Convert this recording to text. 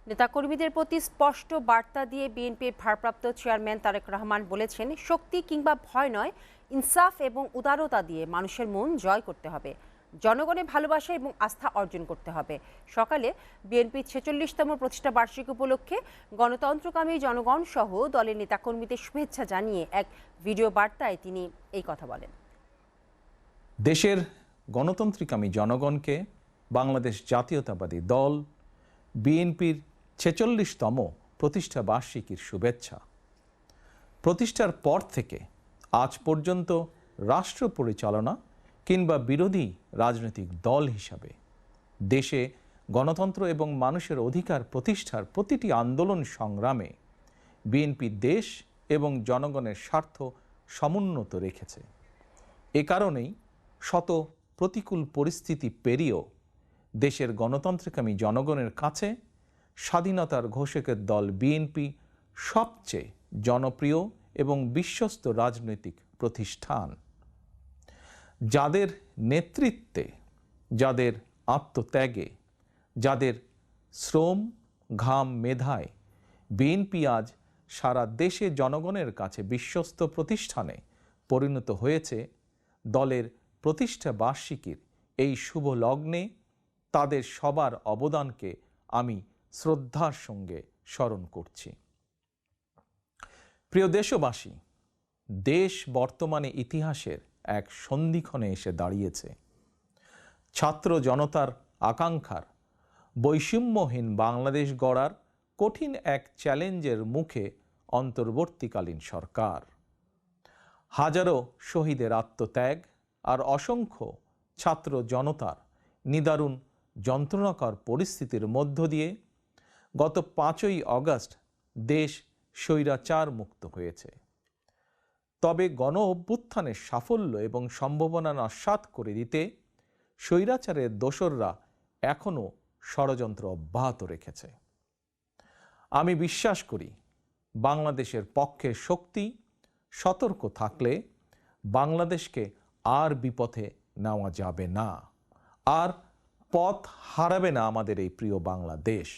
নেতাকর্মীদের প্রতি স্পষ্ট বার্তা দিয়ে বিএনপির ভারপ্রাপ্ত চেয়ারম্যান তারেক রহমান বলেছেন, শক্তি কিংবা ভয় নয়, ইনসাফ এবং উদারতা দিয়ে মানুষের মন জয় করতে হবে, জনগণের ভালোবাসা এবং আস্থা অর্জন করতে হবে। সকালে বিএনপির 46তম প্রতিষ্ঠা বার্ষিকী উপলক্ষে গণতন্ত্রকামী জনগণ সহ দলের নেতাকর্মীদের শুভেচ্ছা জানিয়ে এক ভিডিও বার্তায় তিনি এই কথা বলেন। দেশের গণতন্ত্রকামী জনগণকে বাংলাদেশ জাতীয়তাবাদী দল বিএনপির 46তম প্রতিষ্ঠা বার্ষিকীর শুভেচ্ছা। প্রতিষ্ঠার পর থেকে আজ পর্যন্ত রাষ্ট্র পরিচালনা কিংবা বিরোধী রাজনৈতিক দল হিসাবে দেশে গণতন্ত্র এবং মানুষের অধিকার প্রতিষ্ঠার প্রতিটি আন্দোলন সংগ্রামে বিএনপি দেশ এবং জনগণের স্বার্থ সমুন্নত রেখেছে। এ কারণেই শত প্রতিকূল পরিস্থিতি পেরিয়েও দেশের গণতন্ত্রকামী জনগণের কাছে স্বাধীনতার ঘোষকের দল বিএনপি সবচেয়ে জনপ্রিয় এবং বিশ্বস্ত রাজনৈতিক প্রতিষ্ঠান। যাদের নেতৃত্বে, যাদের আত্মত্যাগে, যাদের শ্রম ঘাম মেধায় বিএনপি আজ সারা দেশে জনগণের কাছে বিশ্বস্ত প্রতিষ্ঠানে পরিণত হয়েছে, দলের প্রতিষ্ঠা বার্ষিকীর এই শুভ লগ্নে তাদের সবার অবদানকে আমি শ্রদ্ধার সঙ্গে স্মরণ করছি। প্রিয় দেশবাসী, দেশ বর্তমানে ইতিহাসের এক সন্ধিক্ষণে এসে দাঁড়িয়েছে। ছাত্র জনতার আকাঙ্ক্ষার বৈষম্যহীন বাংলাদেশ গড়ার কঠিন এক চ্যালেঞ্জের মুখে অন্তর্বর্তীকালীন সরকার। হাজারো শহীদের আত্মত্যাগ আর অসংখ্য ছাত্র জনতার নিদারুণ যন্ত্রণাকর পরিস্থিতির মধ্য দিয়ে গত 5ই আগস্ট দেশ স্বৈরাচার মুক্ত হয়েছে। তবে গণ অভ্যুত্থানের সাফল্য এবং সম্ভাবনা নস্যাৎ করে দিতে স্বৈরাচারের দোসররা এখনও ষড়যন্ত্র অব্যাহত রেখেছে। আমি বিশ্বাস করি, বাংলাদেশের পক্ষে শক্তি সতর্ক থাকলে বাংলাদেশকে আর বিপথে নেওয়া যাবে না, আর পথ হারাবে না আমাদের এই প্রিয় বাংলাদেশ।